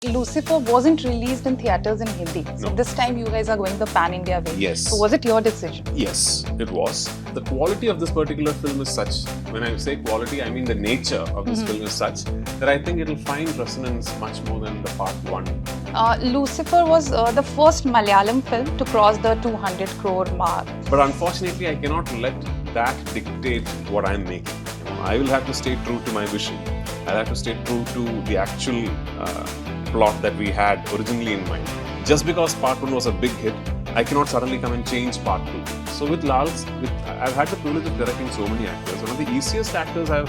Lucifer wasn't released in theaters in Hindi. So No. this time you guys are going the pan-India way. Yes. So was it your decision? Yes, it was. The quality of this particular film is such, when I say quality, I mean the nature of this film is such, that I think it'll find resonance much more than the part one. Lucifer was the first Malayalam film to cross the 200 crore mark. But unfortunately, I cannot let that dictate what I'm making. I will have to stay true to my vision. I'll have to stay true to the actual plot that we had originally in mind. Just because part one was a big hit, I cannot suddenly come and change part two. So with Lal's, I've had the privilege of directing so many actors. One of the easiest actors I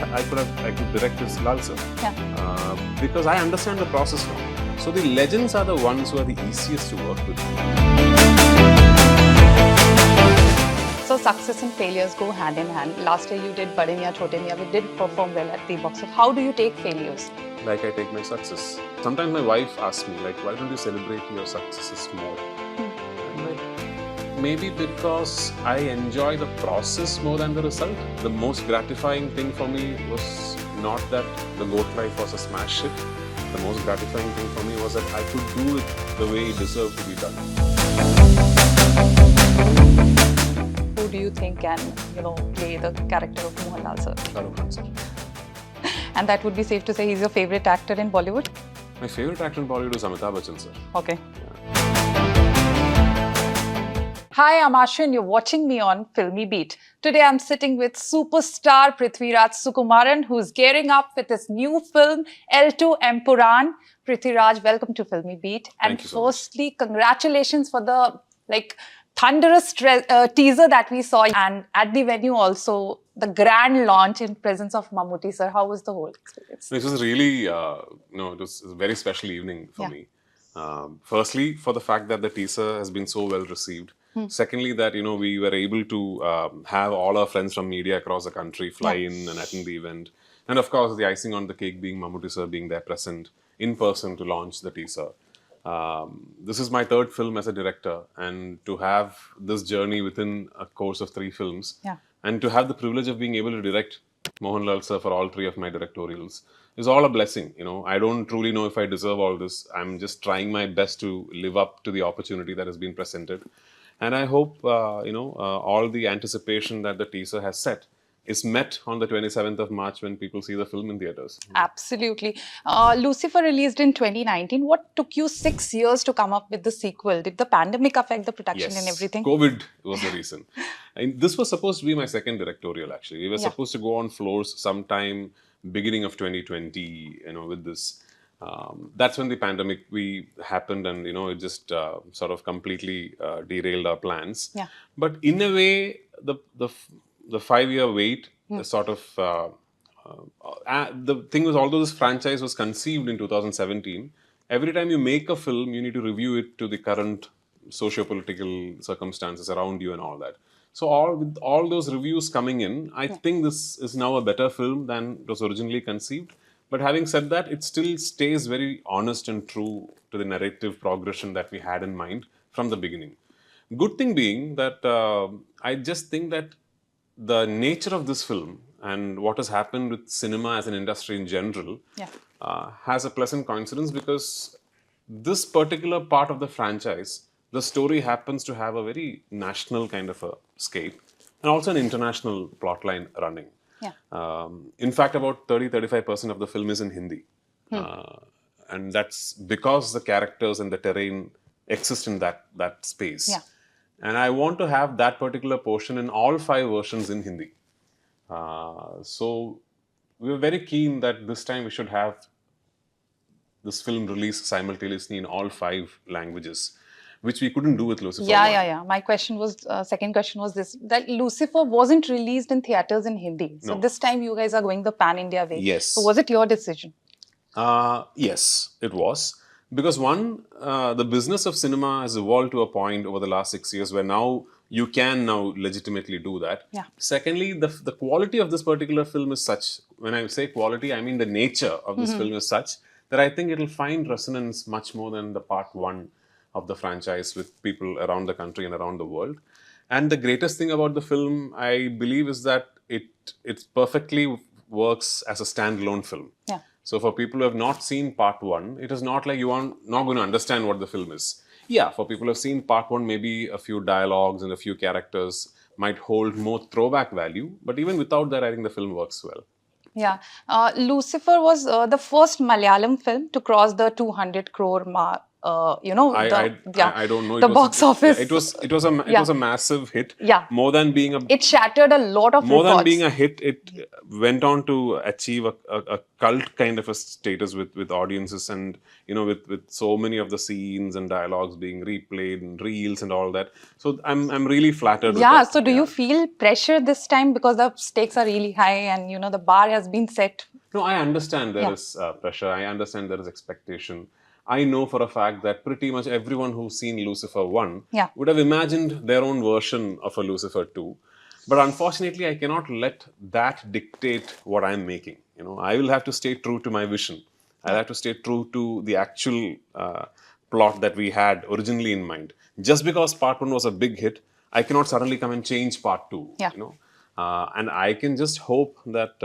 could direct is Lal sir. Yeah. Because I understand the process now. So the legends are the ones who are the easiest to work with. So success and failures go hand in hand. Last year you did Bade Miyan Chote Miyan. We did perform well at the box. So how do you take failures? Like I take my success. Sometimes my wife asks me, like, why don't you celebrate your successes more? I'm like, maybe because I enjoy the process more than the result. The most gratifying thing for me was not that the GOAT life was a smash hit. The most gratifying thing for me was that I could do it the way it deserved to be done. Who do you think can, play the character of Mohanlal sir? Shahrukh Khan sir. And that would be safe to say he's your favorite actor in Bollywood? My favorite actor in Bollywood is Amitabh Bachchan sir. Okay. Hi, I'm Asha and you're watching me on Filmy Beat. Today I'm sitting with superstar Prithviraj Sukumaran, who's gearing up with his new film L2 Empuran. Prithviraj, welcome to Filmy Beat. And Thank you so much. firstly, congratulations for the thunderous teaser that we saw, and at the venue also the grand launch in presence of Mammootty sir. How was the whole experience? It was really, it was a very special evening for me. Firstly, for the fact that the teaser has been so well received. Secondly, that we were able to have all our friends from media across the country fly in and attend the event, and of course the icing on the cake being Mammootty sir being there present in person to launch the teaser. This is my third film as a director, and to have this journey within a course of 3 films, and to have the privilege of being able to direct Mohanlal sir for all 3 of my directorials is all a blessing. I don't truly know if I deserve all this. I'm just trying my best to live up to the opportunity that has been presented. And I hope, all the anticipation that the teaser has set is met on the 27th of March when people see the film in theaters. Absolutely. Lucifer released in 2019. What took you 6 years to come up with the sequel? Did the pandemic affect the production and everything? COVID was the reason. And this was supposed to be my second directorial, actually. We were supposed to go on floors sometime beginning of 2020, with this. That's when the pandemic happened, and it just sort of completely derailed our plans. Yeah. But in a way, the 5-year wait sort of the thing was, although this franchise was conceived in 2017, every time you make a film, you need to review it to the current socio-political circumstances around you and all that. So with all those reviews coming in, I think this is now a better film than it was originally conceived. But having said that, it still stays very honest and true to the narrative progression that we had in mind from the beginning. Good thing being that I just think that the nature of this film and what has happened with cinema as an industry in general has a pleasant coincidence, because this particular part of the franchise, the story happens to have a very national kind of a scape and also an international plotline running. In fact, about 30-35% of the film is in Hindi. And that's because the characters and the terrain exist in that space. And I want to have that particular portion in all 5 versions in Hindi. So we were very keen that this time we should have this film released simultaneously in all 5 languages, which we couldn't do with Lucifer. My question was, second question was this, that Lucifer wasn't released in theaters in Hindi. So this time you guys are going the pan-India way. Yes. So was it your decision? Yes, it was. Because one, the business of cinema has evolved to a point over the last 6 years where now you can legitimately do that. Secondly, the quality of this particular film is such, when I say quality, I mean the nature of this film is such, that I think it'll find resonance much more than the part 1 of the franchise with people around the country and around the world. And the greatest thing about the film, I believe, is that it perfectly works as a standalone film. So for people who have not seen part one, it is not like you are not going to understand what the film is. Yeah, for people who have seen part one, maybe a few dialogues and a few characters might hold more throwback value. But even without that, I think the film works well. Yeah. Lucifer was the first Malayalam film to cross the 200 crore mark. I don't know. The box office. It was a massive hit. Yeah. More than being a It shattered a lot of more records. than being a hit, it went on to achieve a cult kind of a status with audiences, and with so many of the scenes and dialogues being replayed and reels and all that. So I'm really flattered. Yeah. With that. So do you feel pressure this time because the stakes are really high and the bar has been set? No, I understand there Yeah. is pressure. I understand there is expectation. I know for a fact that pretty much everyone who's seen Lucifer 1 Yeah. would have imagined their own version of a Lucifer 2. But unfortunately, I cannot let that dictate what I'm making. I will have to stay true to my vision. I'll have to stay true to the actual plot that we had originally in mind. Just because part 1 was a big hit, I cannot suddenly come and change part 2. Yeah. And I can just hope that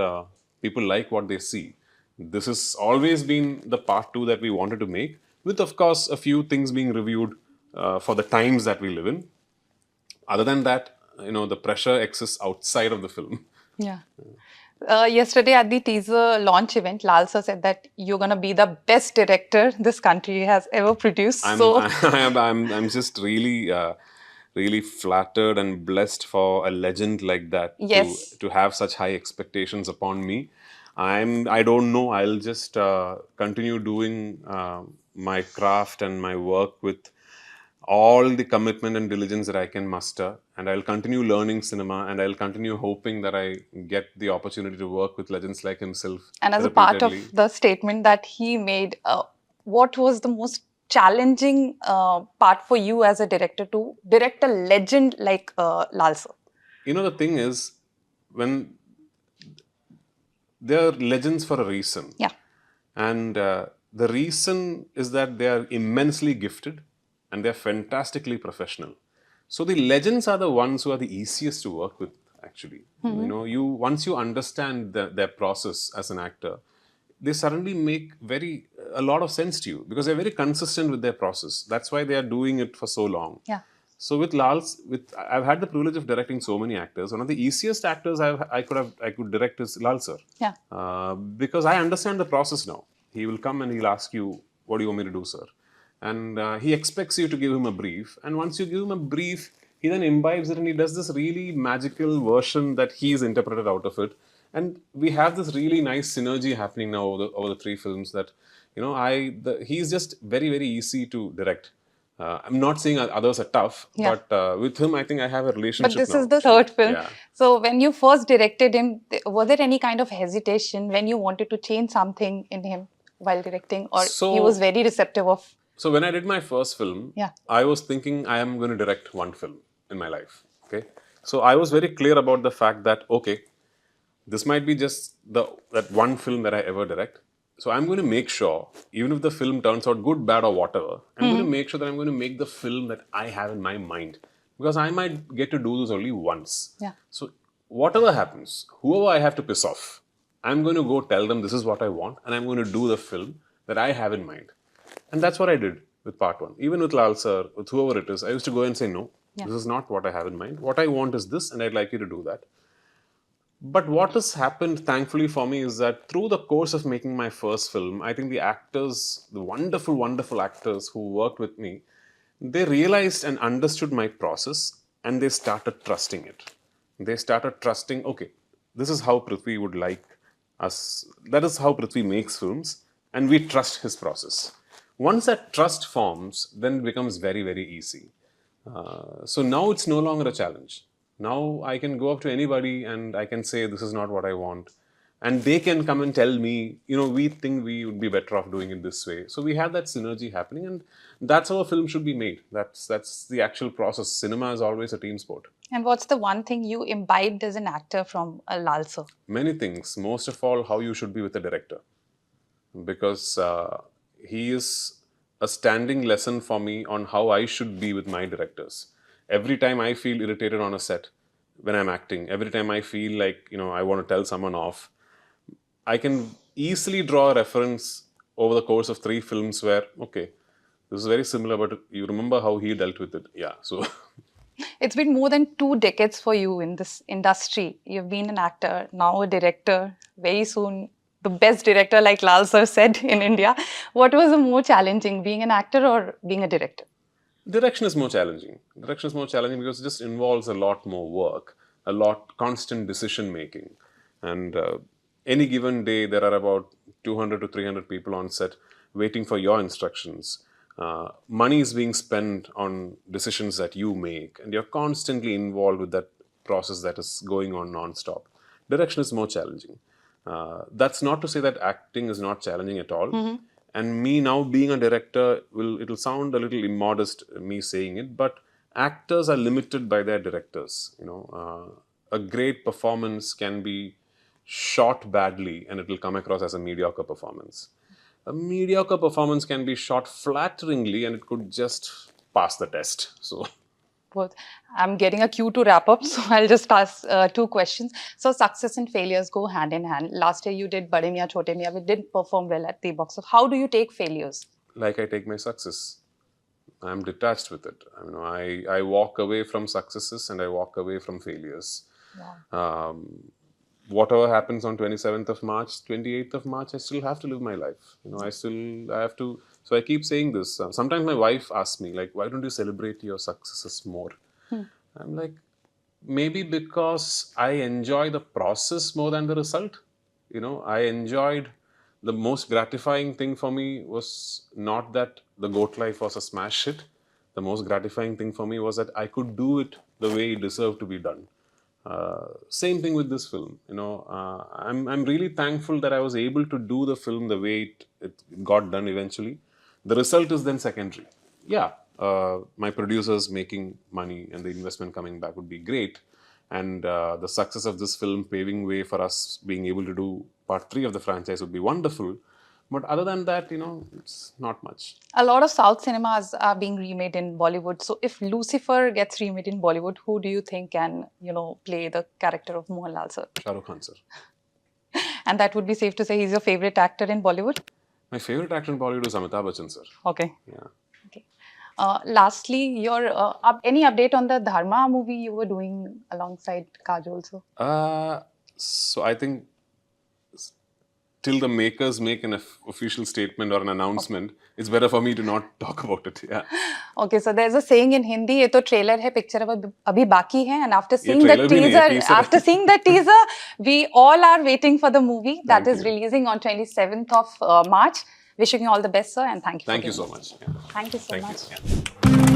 people like what they see. This has always been the part 2 that we wanted to make, with, of course, a few things being reviewed for the times that we live in. Other than that, the pressure exists outside of the film. Yeah. Yesterday at the teaser launch event, Lal sir said that you're going to be the best director this country has ever produced. I'm just really flattered and blessed for a legend like that Yes. to have such high expectations upon me. I don't know. I'll just continue doing my craft and my work with all the commitment and diligence that I can muster, and I'll continue learning cinema, and I'll continue hoping that I get the opportunity to work with legends like himself. And as a part of repeatedly. the statement that he made, what was the most challenging part for you as a director to direct a legend like Lal sir? The thing is, when they're legends for a reason. Yeah. And the reason is that they are immensely gifted and they're fantastically professional. So the legends are the ones who are the easiest to work with, actually. Once you understand their process as an actor, they suddenly make a lot of sense to you because they're very consistent with their process. That's why they are doing it for so long. Yeah. So with I've had the privilege of directing so many actors. One of the easiest actors I could direct is Lal sir. Yeah. Because I understand the process now. He will come and he'll ask you, "What do you want me to do, sir?" And he expects you to give him a brief. And once you give him a brief, he then imbibes it and he does this really magical version that he's interpreted out of it. And we have this really nice synergy happening now over the 3 films that, he's just very, very easy to direct. I'm not saying others are tough, Yeah. but with him, I think I have a relationship. But this now. is the third film. Yeah. So when you first directed him, was there any kind of hesitation when you wanted to change something in him while directing, or he was very receptive of? So when I did my first film, Yeah. I was thinking I am going to direct one film in my life. Okay. So I was very clear about the fact that, okay, this might be just that one film that I ever direct. So I'm going to make sure, even if the film turns out good, bad, or whatever, I'm going to make sure that I'm going to make the film that I have in my mind. Because I might get to do this only once. Yeah. So whatever happens, whoever I have to piss off, I'm going to go tell them this is what I want, and I'm going to do the film that I have in mind. And that's what I did with part 1. Even with Lal sir, with whoever it is, I used to go and say, no, this is not what I have in mind. What I want is this, and I'd like you to do that. But what has happened, thankfully for me, is that through the course of making my first film, I think the actors, the wonderful, wonderful actors who worked with me, they realized and understood my process and they started trusting it. They started trusting, okay, this is how Prithvi would like us. That is how Prithvi makes films, and we trust his process. Once that trust forms, then it becomes very, very easy. So now it's no longer a challenge. Now I can go up to anybody and I can say, this is not what I want. And they can come and tell me, we think we would be better off doing it this way. So we have that synergy happening, and that's how a film should be made. That's the actual process. Cinema is always a team sport. And what's the one thing you imbibed as an actor from Lal sir? Many things. Most of all, how you should be with a director. Because he is a standing lesson for me on how I should be with my directors. Every time I feel irritated on a set when I'm acting, every time I feel like, I want to tell someone off, I can easily draw a reference over the course of 3 films where, okay, this is very similar, but you remember how he dealt with it. Yeah, so It's been more than 2 decades for you in this industry. You've been an actor, now a director, very soon the best director, like Lal sir said in India. What was the more challenging, being an actor or being a director? direction is more challenging. Direction is more challenging because it just involves a lot more work, a lot constant decision making. And any given day, there are about 200 to 300 people on set waiting for your instructions. Money is being spent on decisions that you make, and you're constantly involved with that process that is going on non-stop. Direction is more challenging. That's not to say that acting is not challenging at all. And me now being a director, it'll sound a little immodest, me saying it, but actors are limited by their directors. A great performance can be shot badly and it will come across as a mediocre performance. A mediocre performance can be shot flatteringly and it could just pass the test. So Both. I'm getting a cue to wrap up, so I'll just ask 2 questions. So success and failures go hand in hand. Last year you did Bade Miyan Chote Miyan, which didn't perform well at the box office. How do you take failures? like I take my success, I'm detached with it. I walk away from successes and I walk away from failures. Whatever happens on 27th of March, 28th of March, I still have to live my life. I have to. So I keep saying this. Sometimes my wife asks me, like, why don't you celebrate your successes more? I'm like, maybe because I enjoy the process more than the result. I enjoyed the most gratifying thing for me was not that the goat life was a smash hit. The most gratifying thing for me was that I could do it the way it deserved to be done. Same thing with this film. I'm really thankful that I was able to do the film the way it got done eventually. The result is then secondary. Yeah, my producers making money and the investment coming back would be great. And the success of this film paving way for us being able to do part 3 of the franchise would be wonderful. But other than that, it's not much. A lot of South cinemas are being remade in Bollywood. So if Lucifer gets remade in Bollywood, who do you think can, play the character of Mohanlal sir? Shah Rukh Khan sir. And that would be safe to say he's your favorite actor in Bollywood? My favorite actor in Bollywood is Amitabh Bachchan sir. Okay. Yeah. Okay. Lastly, any update on the Dharma movie you were doing alongside Kajol sir? So I think till the makers make an official statement or an announcement, it's better for me to not talk about it. Yeah. Okay, so there's a saying in Hindi, ये तो trailer है, picture अभी बाकी है, and after seeing the trailer भी नहीं है, teaser. teaser, we all are waiting for the movie that is releasing on 27th of March. Wishing you all the best, sir, and thank you. Thank you so much. Yeah. Thank you so Thank much. you. Yeah.